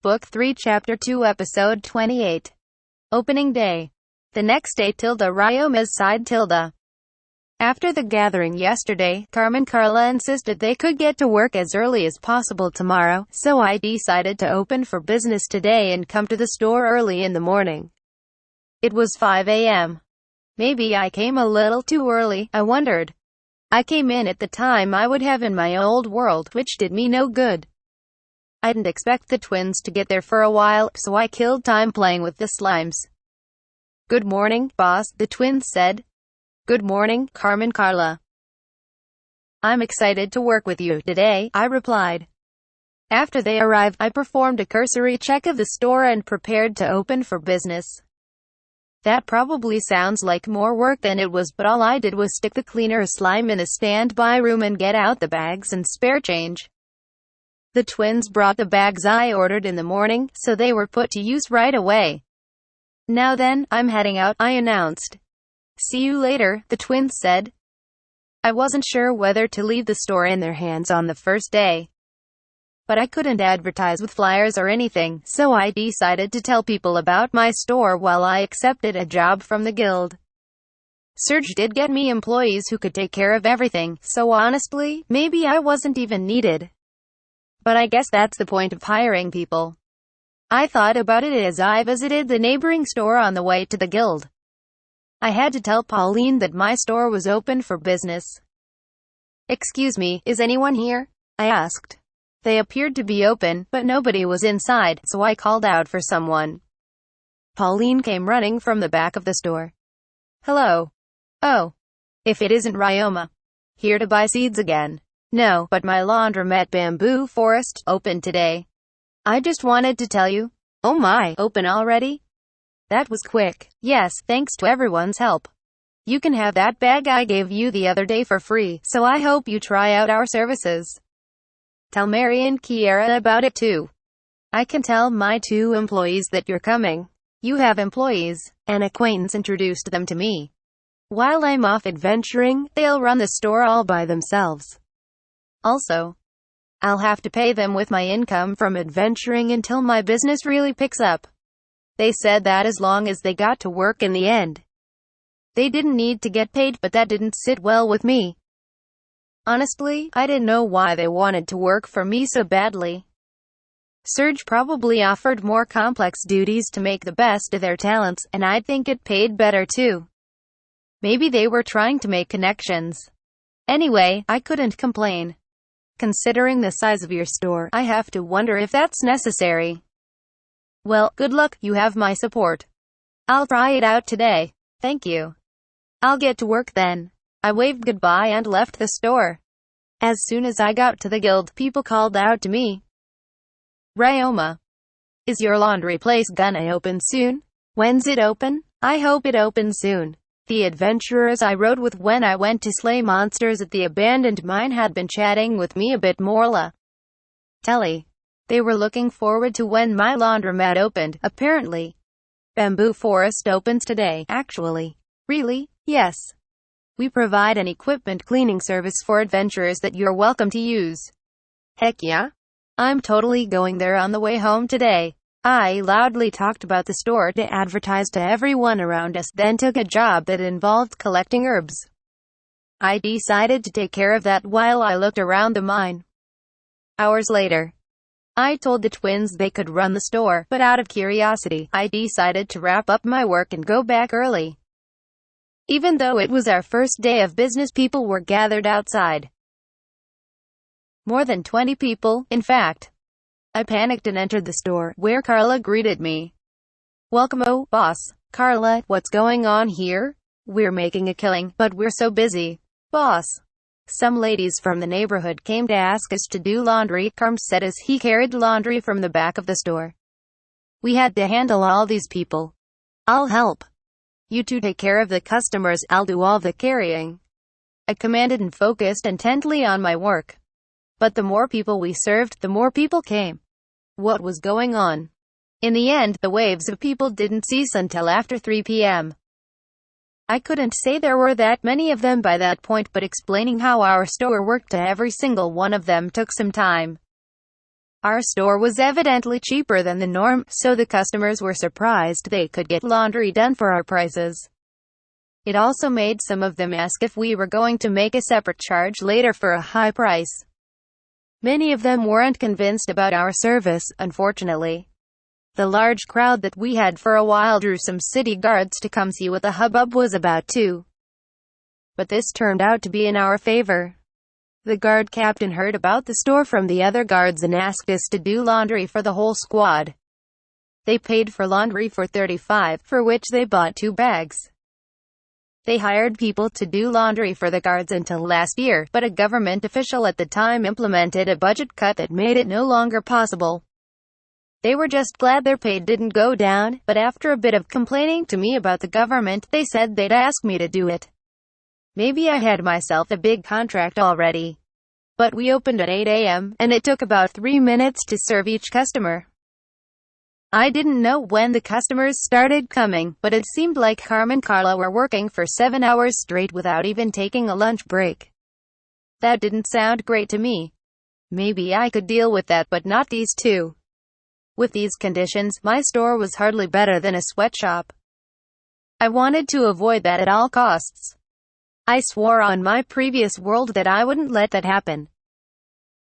Book 3 Chapter 2 Episode 28. Opening Day. The next day Ryoma's side After the gathering yesterday, Carla insisted they could get to work as early as possible tomorrow, so I decided to open for business today and come to the store early in the morning. It was 5 a.m. Maybe I came a little too early, I wondered. I came in at the time I would have in my old world, which did me no good. I didn't expect the twins to get there for a while, so I killed time playing with the slimes. "Good morning, boss," the twins said. "Good morning, Carla. I'm excited to work with you today," I replied. After they arrived, I performed a cursory check of the store and prepared to open for business. That probably sounds like more work than it was, but all I did was stick the cleaner slime in the standby room and get out the bags and spare change. The twins brought the bags I ordered in the morning, so they were put to use right away. "Now then, I'm heading out," I announced. "See you later," the twins said. I wasn't sure whether to leave the store in their hands on the first day. But I couldn't advertise with flyers or anything, so I decided to tell people about my store while I accepted a job from the guild. Serge did get me employees who could take care of everything, so honestly, maybe I wasn't even needed. But I guess that's the point of hiring people. I thought about it as I visited the neighboring store on the way to the guild. I had to tell Pauline that my store was open for business. "Excuse me, is anyone here?" I asked. They appeared to be open, but nobody was inside, so I called out for someone. Pauline came running from the back of the store. "Hello. Oh. If it isn't Ryoma. Here to buy seeds again." "No, but my laundromat Bamboo Forest opened today. I just wanted to tell you." "Oh my, open already? That was quick." "Yes, thanks to everyone's help. You can have that bag I gave you the other day for free, so I hope you try out our services. Tell Mary and Kiera about it too. I can tell my 2 employees that you're coming." "You have employees?" An acquaintance introduced them to me. "While I'm off adventuring, they'll run the store all by themselves. Also, I'll have to pay them with my income from adventuring until my business really picks up." They said that as long as they got to work in the end. They didn't need to get paid, but that didn't sit well with me. Honestly, I didn't know why they wanted to work for me so badly. Serge probably offered more complex duties to make the best of their talents, and I think it paid better too. Maybe they were trying to make connections. Anyway, I couldn't complain. Considering the size of your store, I have to wonder if that's necessary. "Well, good luck, you have my support. I'll try it out today." "Thank you. I'll get to work then." I waved goodbye and left the store. As soon as I got to the guild, people called out to me. "Ryoma, is your laundry place gonna open soon? When's it open?" "I hope it opens soon. The adventurers I rode with when I went to slay monsters at the abandoned mine had been chatting with me a bit more. Telly. They were looking forward to when my laundromat opened, apparently. Bamboo Forest opens today, actually." "Really?" "Yes. We provide an equipment cleaning service for adventurers that you're welcome to use." "Heck yeah. I'm totally going there on the way home today." I loudly talked about the store to advertise to everyone around us, then took a job that involved collecting herbs. I decided to take care of that while I looked around the mine. Hours later, I told the twins they could run the store, but out of curiosity, I decided to wrap up my work and go back early. Even though it was our first day of business, people were gathered outside. More than 20 people, in fact. I panicked and entered the store, where Carla greeted me. "Welcome, oh, boss." "Carla, what's going on here?" "We're making a killing, but we're so busy, boss. Some ladies from the neighborhood came to ask us to do laundry," Carm said as he carried laundry from the back of the store. "We had to handle all these people. I'll help. You two take care of the customers, I'll do all the carrying." I commanded and focused intently on my work. But the more people we served, the more people came. What was going on? In the end, the waves of people didn't cease until after 3 p.m. I couldn't say there were that many of them by that point, but explaining how our store worked to every single one of them took some time. Our store was evidently cheaper than the norm, so the customers were surprised they could get laundry done for our prices. It also made some of them ask if we were going to make a separate charge later for a high price. Many of them weren't convinced about our service, unfortunately. The large crowd that we had for a while drew some city guards to come see what the hubbub was about too. But this turned out to be in our favor. The guard captain heard about the store from the other guards and asked us to do laundry for the whole squad. They paid for laundry for $35, for which they bought 2 bags. They hired people to do laundry for the guards until last year, but a government official at the time implemented a budget cut that made it no longer possible. They were just glad their pay didn't go down, but after a bit of complaining to me about the government, they said they'd ask me to do it. Maybe I had myself a big contract already. But we opened at 8 a.m., and it took about 3 minutes to serve each customer. I didn't know when the customers started coming, but it seemed like Carmen and Carla were working for 7 hours straight without even taking a lunch break. That didn't sound great to me. Maybe I could deal with that, but not these two. With these conditions, my store was hardly better than a sweatshop. I wanted to avoid that at all costs. I swore on my previous world that I wouldn't let that happen.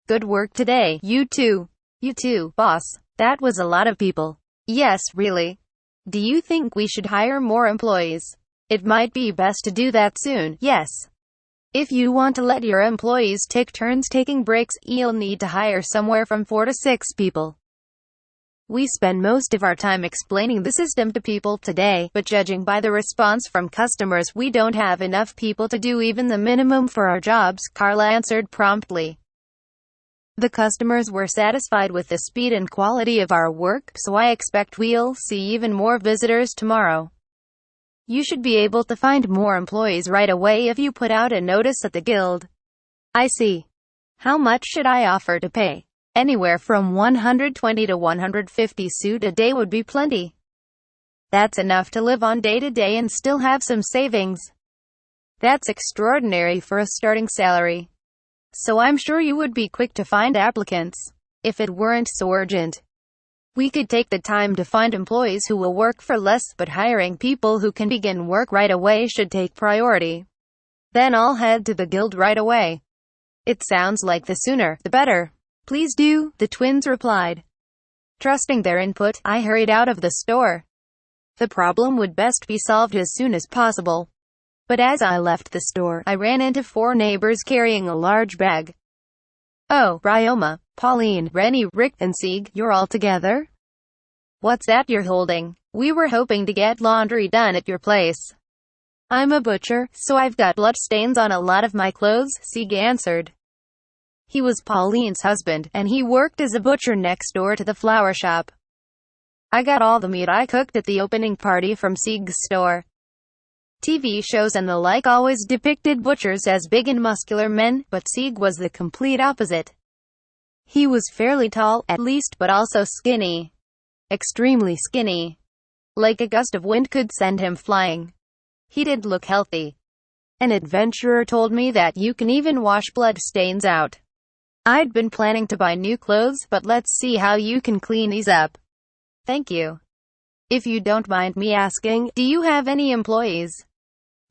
Good work today, you two. You too, boss. That was a lot of people. Yes, really. Do you think we should hire more employees? It might be best to do that soon, yes. If you want to let your employees take turns taking breaks, you'll need to hire somewhere from 4 to 6 people. We spend most of our time explaining the system to people today, but judging by the response from customers, we don't have enough people to do even the minimum for our jobs, Carla answered promptly. The customers were satisfied with the speed and quality of our work, so I expect we'll see even more visitors tomorrow. You should be able to find more employees right away if you put out a notice at the guild. I see. How much should I offer to pay? Anywhere from 120 to 150 suit a day would be plenty. That's enough to live on day to day and still have some savings. That's extraordinary for a starting salary. So I'm sure you would be quick to find applicants. If it weren't so urgent, we could take the time to find employees who will work for less, but hiring people who can begin work right away should take priority. Then I'll head to the guild right away. It sounds like the sooner, the better. Please do, the twins replied. Trusting their input, I hurried out of the store. The problem would best be solved as soon as possible. But as I left the store, I ran into 4 neighbors carrying a large bag. Oh, Ryoma, Pauline, Rennie, Rick, and Sieg, you're all together? What's that you're holding? We were hoping to get laundry done at your place. I'm a butcher, so I've got blood stains on a lot of my clothes, Sieg answered. He was Pauline's husband, and he worked as a butcher next door to the flower shop. I got all the meat I cooked at the opening party from Sieg's store. TV shows and the like always depicted butchers as big and muscular men, but Sieg was the complete opposite. He was fairly tall, at least, but also skinny. Extremely skinny. Like a gust of wind could send him flying. He did look healthy. An adventurer told me that you can even wash blood stains out. I'd been planning to buy new clothes, but let's see how you can clean these up. Thank you. If you don't mind me asking, do you have any employees?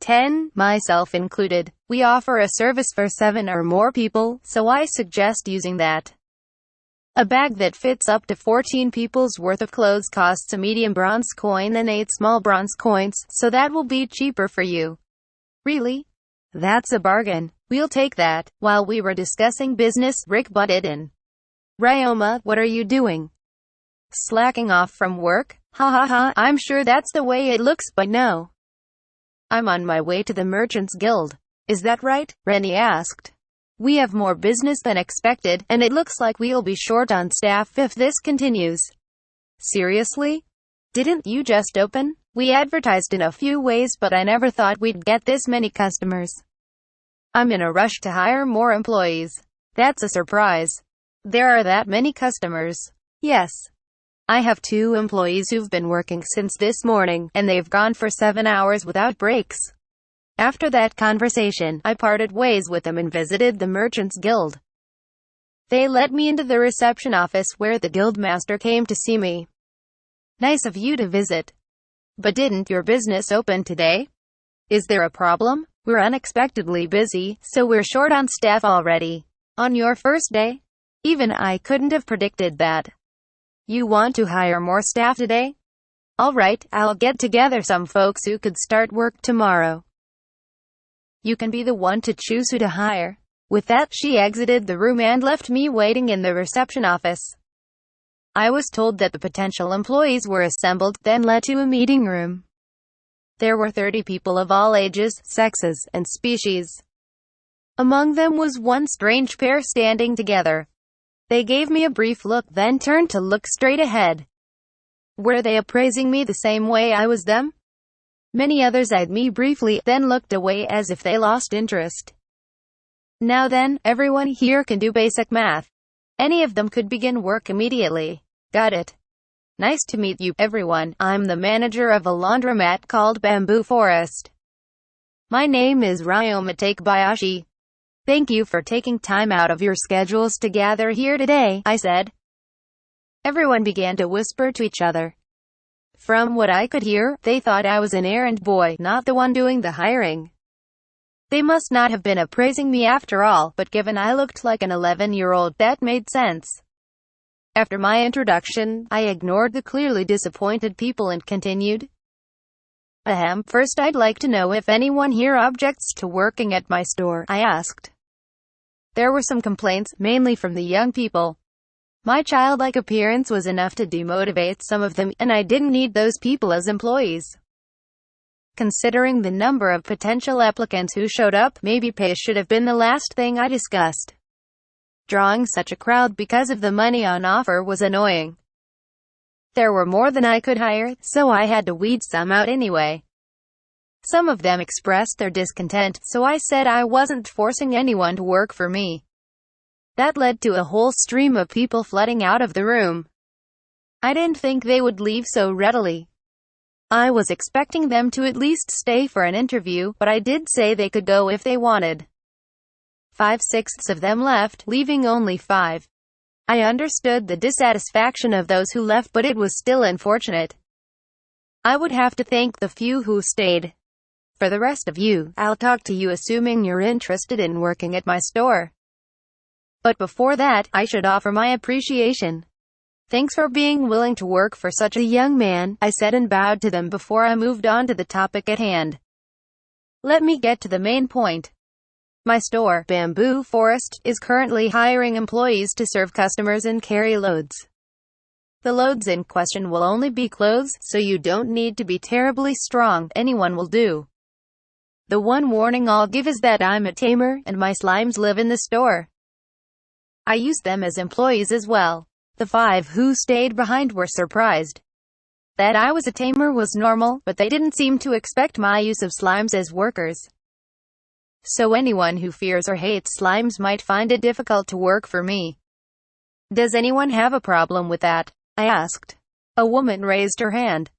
10, myself included. We offer a service for 7 or more people, so I suggest using that. A bag that fits up to 14 people's worth of clothes costs a medium bronze coin and 8 small bronze coins, so that will be cheaper for you. Really? That's a bargain. We'll take that. While we were discussing business, Rick butted in. Ryoma, what are you doing? Slacking off from work? Ha ha ha, I'm sure that's the way it looks, but no. I'm on my way to the Merchants Guild. Is that right? Rennie asked. We have more business than expected, and it looks like we'll be short on staff if this continues. Seriously? Didn't you just open? We advertised in a few ways, but I never thought we'd get this many customers. I'm in a rush to hire more employees. That's a surprise. There are that many customers. Yes. I have 2 employees who've been working since this morning, and they've gone for 7 hours without breaks. After that conversation, I parted ways with them and visited the Merchants Guild. They let me into the reception office where the guildmaster came to see me. Nice of you to visit. But didn't your business open today? Is there a problem? We're unexpectedly busy, so we're short on staff already. On your first day? Even I couldn't have predicted that. You want to hire more staff today? Alright, I'll get together some folks who could start work tomorrow. You can be the one to choose who to hire. With that, she exited the room and left me waiting in the reception office. I was told that the potential employees were assembled, then led to a meeting room. There were 30 people of all ages, sexes, and species. Among them was one strange pair standing together. They gave me a brief look, then turned to look straight ahead. Were they appraising me the same way I was them? Many others eyed me briefly, then looked away as if they lost interest. Now then, everyone here can do basic math. Any of them could begin work immediately. Got it. Nice to meet you, everyone. I'm the manager of a laundromat called Bamboo Forest. My name is Ryoma Takebayashi. Thank you for taking time out of your schedules to gather here today, I said. Everyone began to whisper to each other. From what I could hear, they thought I was an errand boy, not the one doing the hiring. They must not have been appraising me after all, but given I looked like an 11-year-old, that made sense. After my introduction, I ignored the clearly disappointed people and continued. First I'd like to know if anyone here objects to working at my store, I asked. There were some complaints, mainly from the young people. My childlike appearance was enough to demotivate some of them, and I didn't need those people as employees. Considering the number of potential applicants who showed up, maybe pay should have been the last thing I discussed. Drawing such a crowd because of the money on offer was annoying. There were more than I could hire, so I had to weed some out anyway. Some of them expressed their discontent, so I said I wasn't forcing anyone to work for me. That led to a whole stream of people flooding out of the room. I didn't think they would leave so readily. I was expecting them to at least stay for an interview, but I did say they could go if they wanted. 5/6 of them left, leaving only 5. I understood the dissatisfaction of those who left, but it was still unfortunate. I would have to thank the few who stayed. For the rest of you, I'll talk to you assuming you're interested in working at my store. But before that, I should offer my appreciation. Thanks for being willing to work for such a young man, I said and bowed to them before I moved on to the topic at hand. Let me get to the main point. My store, Bamboo Forest, is currently hiring employees to serve customers and carry loads. The loads in question will only be clothes, so you don't need to be terribly strong, anyone will do. The one warning I'll give is that I'm a tamer, and my slimes live in the store. I use them as employees as well. The 5 who stayed behind were surprised. That I was a tamer was normal, but they didn't seem to expect my use of slimes as workers. So anyone who fears or hates slimes might find it difficult to work for me. Does anyone have a problem with that? I asked. A woman raised her hand.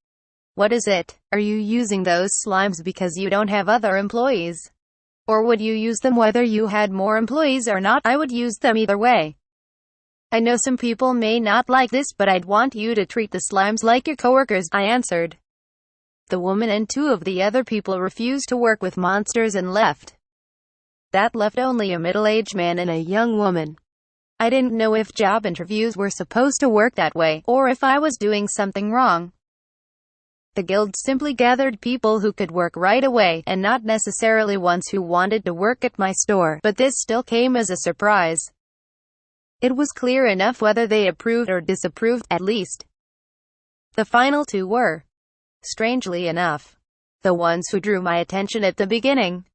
What is it? Are you using those slimes because you don't have other employees? Or would you use them whether you had more employees or not? I would use them either way. I know some people may not like this, but I'd want you to treat the slimes like your coworkers, I answered. The woman and 2 of the other people refused to work with monsters and left. That left only a middle-aged man and a young woman. I didn't know if job interviews were supposed to work that way, or if I was doing something wrong. The guild simply gathered people who could work right away, and not necessarily ones who wanted to work at my store, but this still came as a surprise. It was clear enough whether they approved or disapproved, at least. The final 2 were, strangely enough, the ones who drew my attention at the beginning.